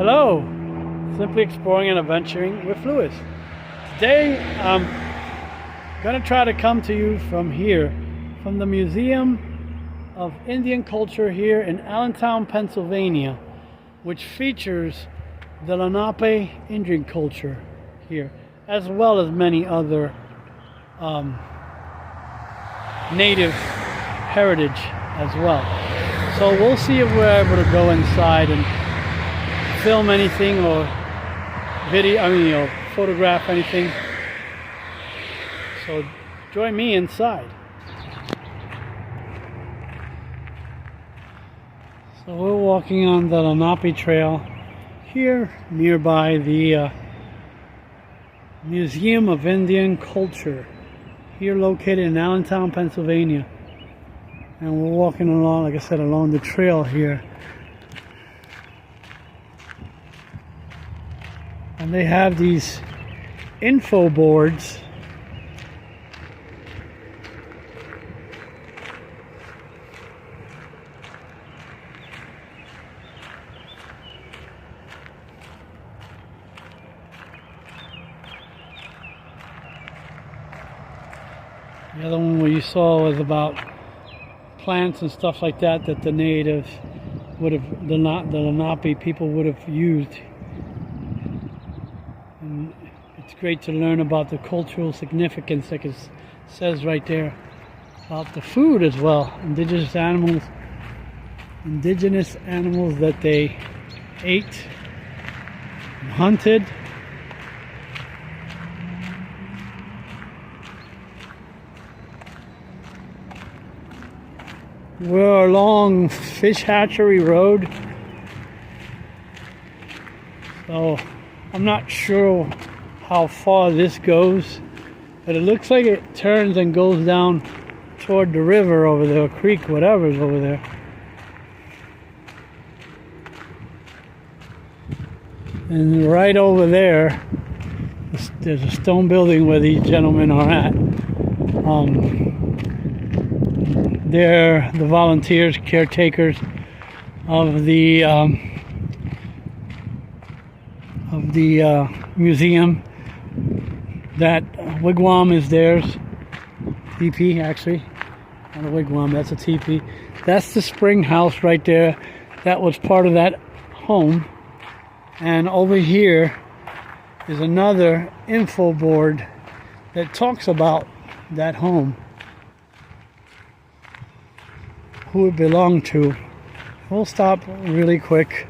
Hello, simply exploring and adventuring with Lewis. Today I'm going to try to come to you from here, from the Museum of Indian Culture here in Allentown, Pennsylvania, which features the Lenape Indian culture here, as well as many other native heritage as well. So we'll see if we're able to go inside and film anything or photograph anything. So join me inside. So we're walking on the Lanape Trail here nearby the Museum of Indian Culture, here located in Allentown, Pennsylvania. And we're walking along, like I said, along the trail here. And they have these info boards The other one we saw was about plants and stuff like that that the natives would have, the Lenape people would have used. And it's great to learn about the cultural significance, like it says right there, about the food as well. Indigenous animals that they ate and hunted. We're along Fish Hatchery Road, so I'm not sure how far this goes, but it looks like it turns and goes down toward the river over there, or creek, whatever's over there. And right over there, there's a stone building where these gentlemen are at. They're the volunteers, caretakers of the museum. That wigwam is theirs. Teepee, actually. Not a wigwam, that's a teepee. That's the spring house right there. That was part of that home. And over here is another info board that talks about that home, who it belonged to. We'll stop really quick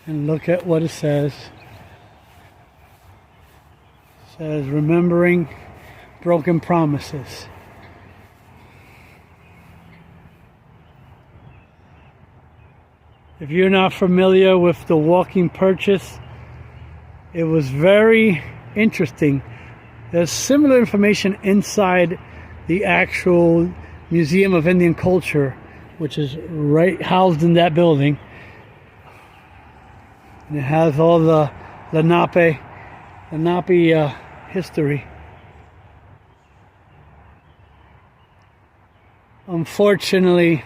and look at what it says. It says, remembering broken promises. If you're not familiar with the walking purchase, it was very interesting. There's similar information inside the actual Museum of Indian Culture, which is right housed in that building. And it has all the Lenape history. Unfortunately,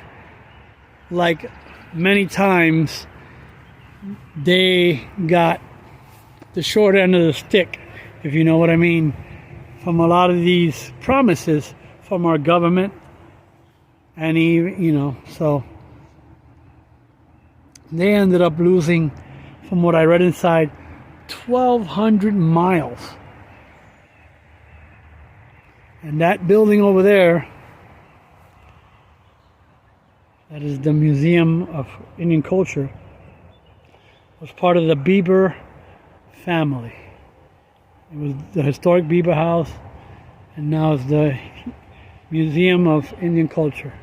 like many times, they got the short end of the stick, if you know what I mean, from a lot of these promises from our government. And so they ended up losing, from what I read inside, 1,200 miles. And that building over there, that is the Museum of Indian Culture, was part of the Bieber family. It was the historic Bieber house, and now it's the Museum of Indian Culture.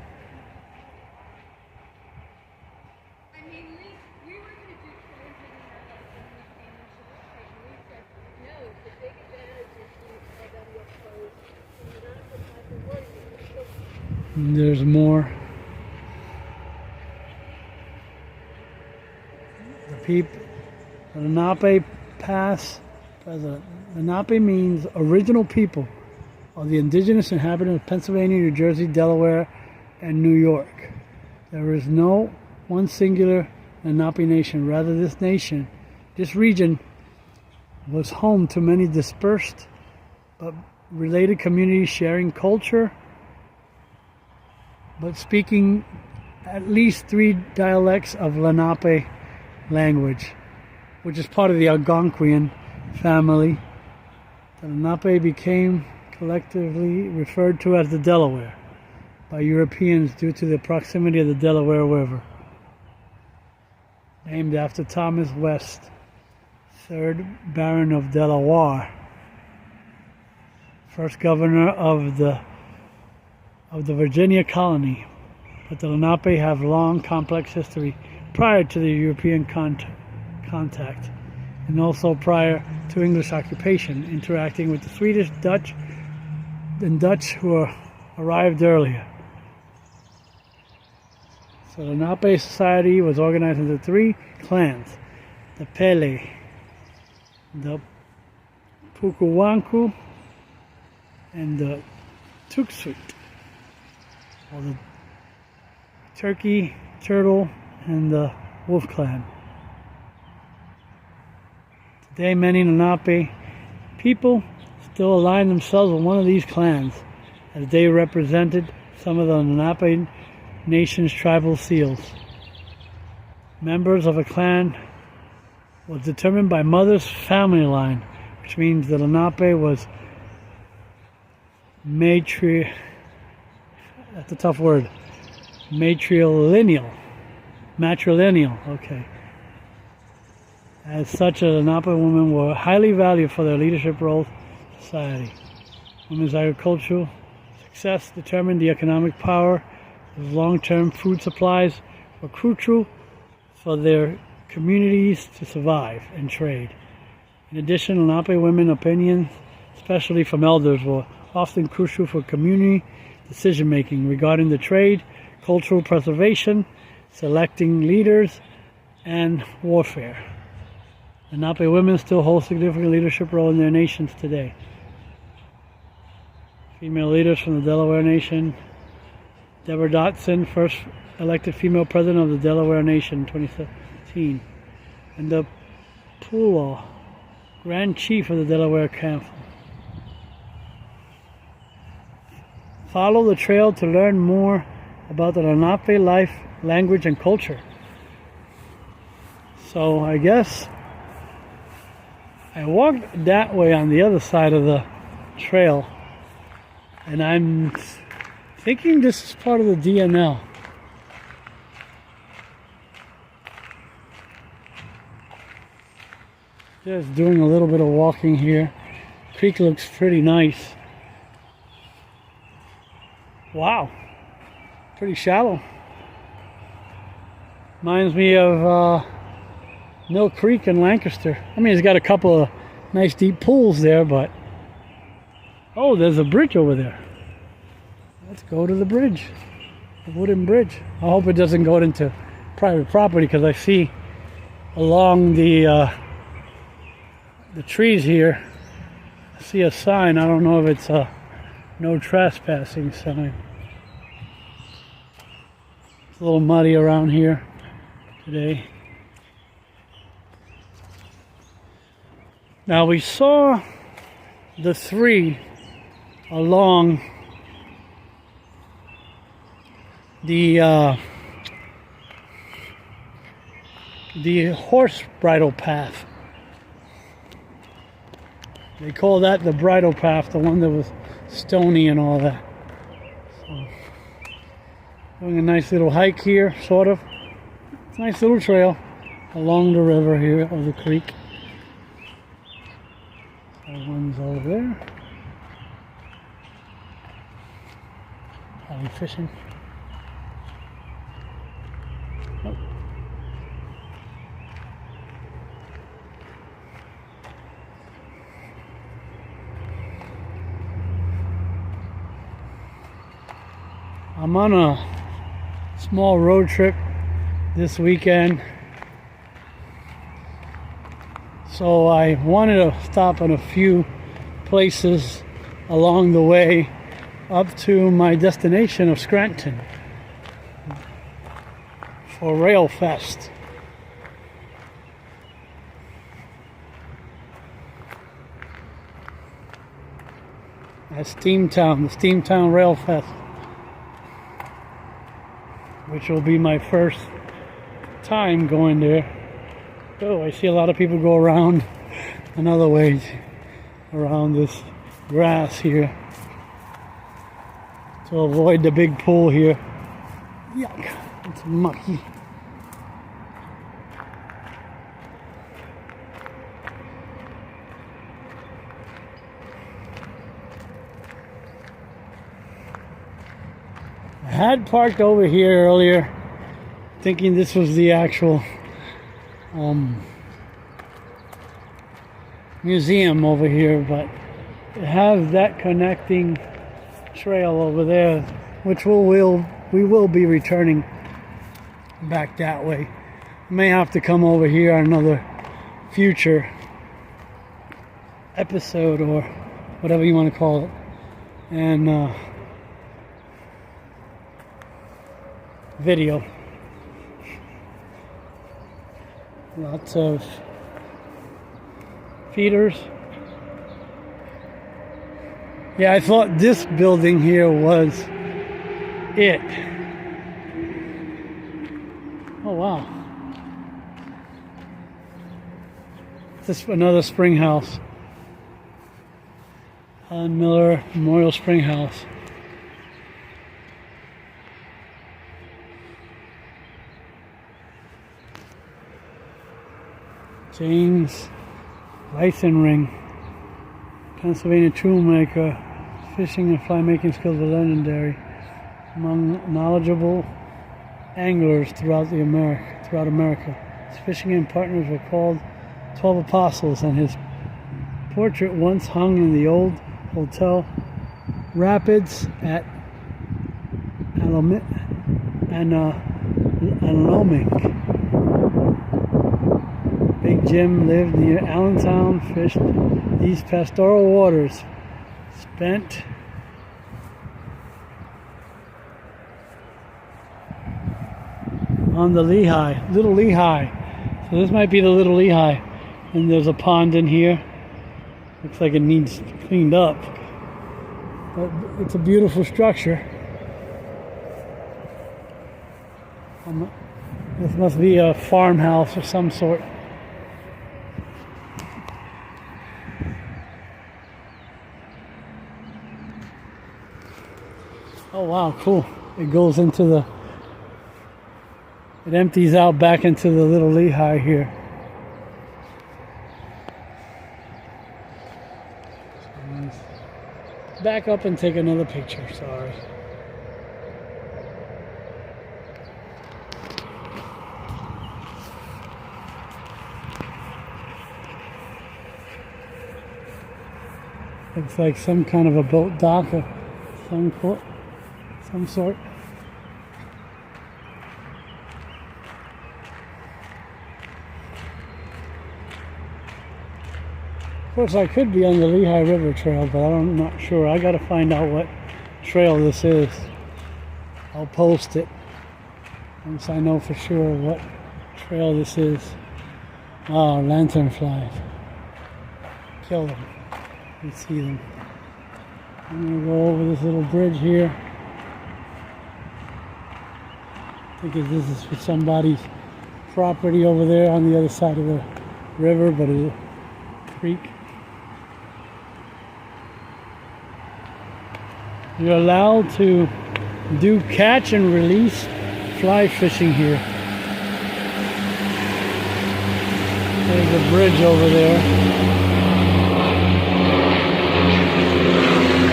And there's more. The Lenape Pass President. Lenape means original people of the indigenous inhabitants of Pennsylvania, New Jersey, Delaware, and New York. There is no one singular Lenape Nation. Rather, this region was home to many dispersed but related communities sharing culture, but speaking at least 3 dialects of Lenape language, which is part of the Algonquian family. The Lenape became collectively referred to as the Delaware by Europeans due to the proximity of the Delaware River, named after Thomas West, 3rd Baron of Delaware, first governor of the Virginia colony. But the Lenape have long, complex history prior to the European contact, and also prior to English occupation, interacting with the Swedish, Dutch who arrived earlier. So the Lenape society was organized into 3 clans: the Pele, the Pukuwanku, and the Tuksut, or the Turkey, Turtle, and the Wolf Clan. Today, many Lenape people still align themselves with one of these clans, as they represented some of the Lenape Nation's tribal seals. Members of a clan was determined by mother's family line, which means the Lenape was that's a tough word. Matrilineal, okay. As such, the Lenape women were highly valued for their leadership roles in society. Women's agricultural success determined the economic power. As long-term food supplies were crucial for their communities to survive and trade. In addition, Lenape women opinions, especially from elders, were often crucial for community decision-making regarding the trade, cultural preservation, selecting leaders, and warfare. Lenape women still hold significant leadership role in their nations today. Female leaders from the Delaware Nation: Deborah Dotson, first elected female president of the Delaware Nation in 2017, and the Pula, Grand Chief of the Delaware Council. Follow the trail to learn more about the Lenape life, language, and culture. So I guess I walked that way on the other side of the trail, and I'm thinking this is part of the DNL. Just doing a little bit of walking here. Creek looks pretty nice. Wow, pretty shallow. Reminds me of Mill Creek in Lancaster. I mean, it's got a couple of nice deep pools there, but oh, there's a bridge over there. Let's go to the bridge, the wooden bridge. I hope it doesn't go into private property, because I see along the trees here, I see a sign. I don't know if it's a no trespassing sign. It's a little muddy around here today. Now we saw the 3 along the horse bridle path. They call that the bridle path, the one that was stony and all that. So, doing a nice little hike here, sort of. It's a nice little trail along the river here, of the creek. That one's over there. Probably fishing. Oh. I'm on a small road trip this weekend, so I wanted to stop in a few places along the way up to my destination of Scranton for Rail Fest. at Steamtown, the Steamtown Rail Fest, which will be my first time going there. Oh, I see a lot of people go around another way around this grass here to avoid the big pool here. Yuck, it's mucky. I had parked over here earlier thinking this was the actual museum over here, but it has that connecting trail over there, which we will be returning back that way. May have to come over here on another future episode or whatever you want to call it, and video. Lots of feeders. Yeah, I thought this building here was it. Oh wow. This is another spring house. Helen Miller Memorial Spring House. James Bison Ring, Pennsylvania toolmaker, fishing and fly making skills are legendary among knowledgeable anglers throughout America. His fishing and partners were called 12 Apostles, and his portrait once hung in the old Hotel Rapids at Lanape. Big Jim lived near Allentown, fished these pastoral waters, spent on the Little Lehigh. So this might be the Little Lehigh. And there's a pond in here. Looks like it needs cleaned up. But it's a beautiful structure. This must be a farmhouse of some sort. Oh wow, cool. It goes into it empties out back into the Little Lehigh here. Back up and take another picture, sorry. Looks like some kind of a boat dock of some sort. Of course, I could be on the Lehigh River Trail, but I'm not sure. I gotta find out what trail this is. I'll post it once I know for sure what trail this is. Oh, lanternflies. Kill them. You see them. I'm gonna go over this little bridge here. I think this is for somebody's property over there on the other side of the river, but it's a creek. You're allowed to do catch and release fly fishing here. There's a bridge over there.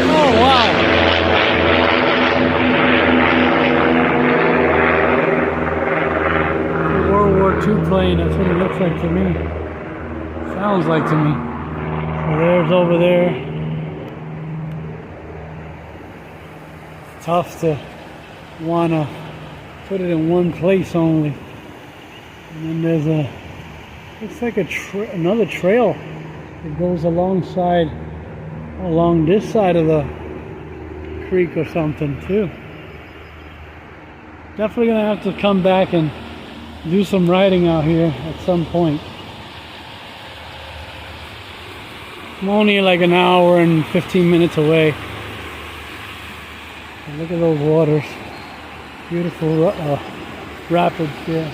Oh wow! A World War II plane, that's what it looks like to me. Sounds like to me. So there's over there. Tough to want to put it in one place only. And then there's looks like another trail that goes along this side of the creek or something too. Definitely gonna have to come back and do some riding out here at some point. I'm only like an hour and 15 minutes away. And look at those waters. Beautiful rapids here.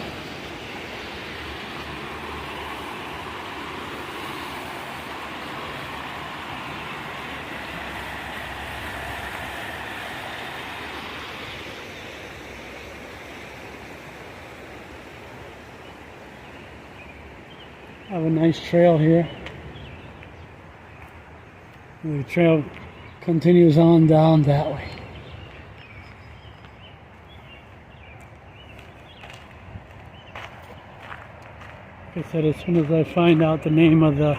I have a nice trail here. The trail continues on down that way. Like I said, as soon as I find out the name of the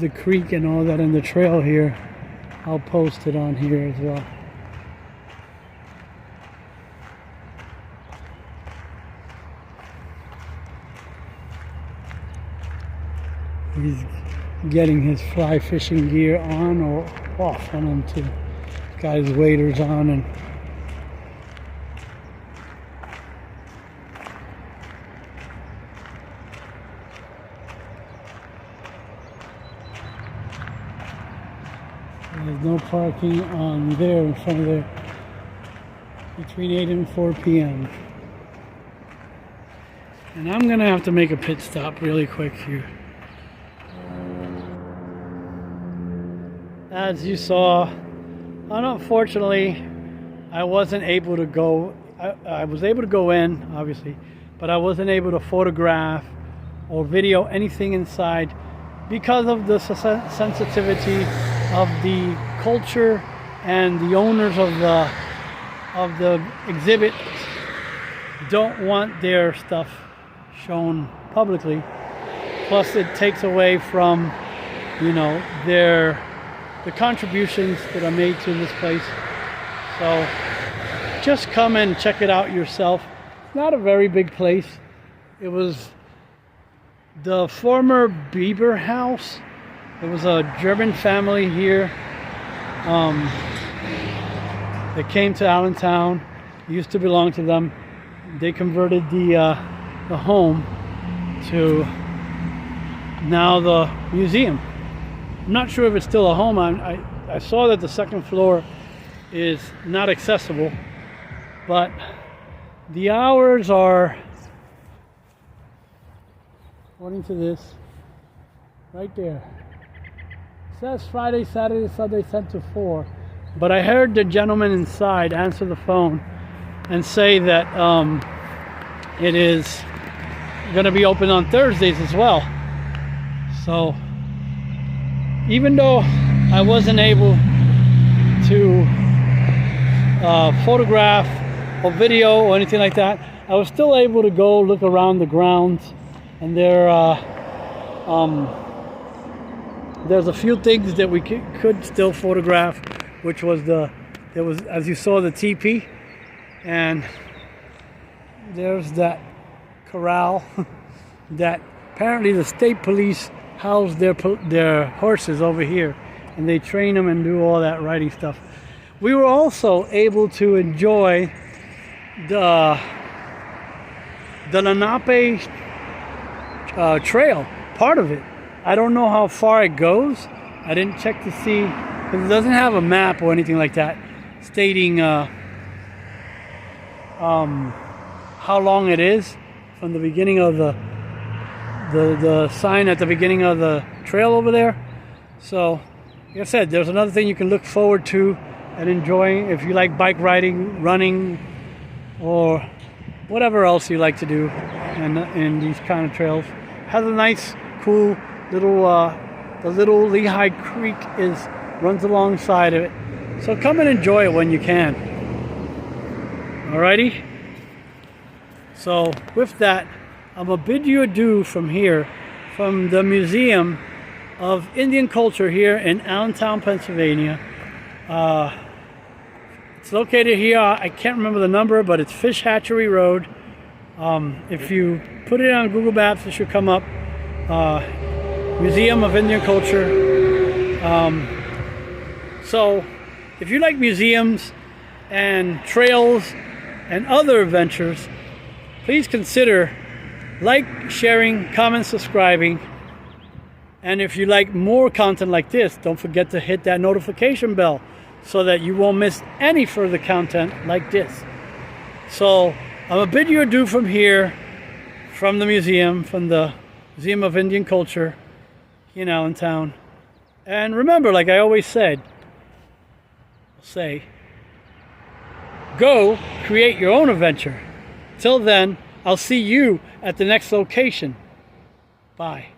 creek and all that in the trail here, I'll post it on here as well. He's getting his fly fishing gear on or off on him too. Got his waders on and there's no parking on there in front of there between 8 and 4 p.m. And I'm gonna have to make a pit stop really quick here. As you saw, unfortunately, I wasn't able to go. I was able to go in, obviously, but I wasn't able to photograph or video anything inside because of the sensitivity of the culture, and the owners of the exhibit don't want their stuff shown publicly. Plus, it takes away from, the contributions that are made to this place. So just come and check it out yourself. It's not a very big place. It was the former Bieber house. There was a German family here that came to Allentown. It used to belong to them. They converted the home to now the museum. I'm not sure if it's still a home. I saw that the second floor is not accessible, but the hours are, according to this, right there. It says Friday, Saturday, Sunday, 10 to 4. But I heard the gentleman inside answer the phone and say that it is going to be open on Thursdays as well. So even though I wasn't able to photograph or video or anything like that, I was still able to go look around the grounds, and there's a few things that we could still photograph, which was there was, as you saw, the teepee, and there's that corral that apparently the state police house their horses over here, and they train them and do all that riding stuff. We were also able to enjoy the Lenape trail, part of it. I don't know how far it goes. I didn't check to see, because it doesn't have a map or anything like that stating how long it is from the beginning of the sign at the beginning of the trail over there. So, like I said, there's another thing you can look forward to and enjoying if you like bike riding, running, or whatever else you like to do in these kind of trails. Has a nice, cool little, the little Lehigh Creek runs alongside of it. So come and enjoy it when you can. Alrighty? So with that, I'm going to bid you adieu from here, from the Museum of Indian Culture here in Allentown, Pennsylvania. It's located here, I can't remember the number, but it's Fish Hatchery Road. If you put it on Google Maps, it should come up. Museum of Indian Culture. So if you like museums and trails and other adventures, please consider like, sharing, comment, subscribing, And if you like more content like this, don't forget to hit that notification bell so that you won't miss any further content like this. So I'm a bid you adieu from here, from the museum of Indian Culture, in Allentown. And remember, like I always say, go create your own adventure. Till then, I'll see you at the next location. Bye.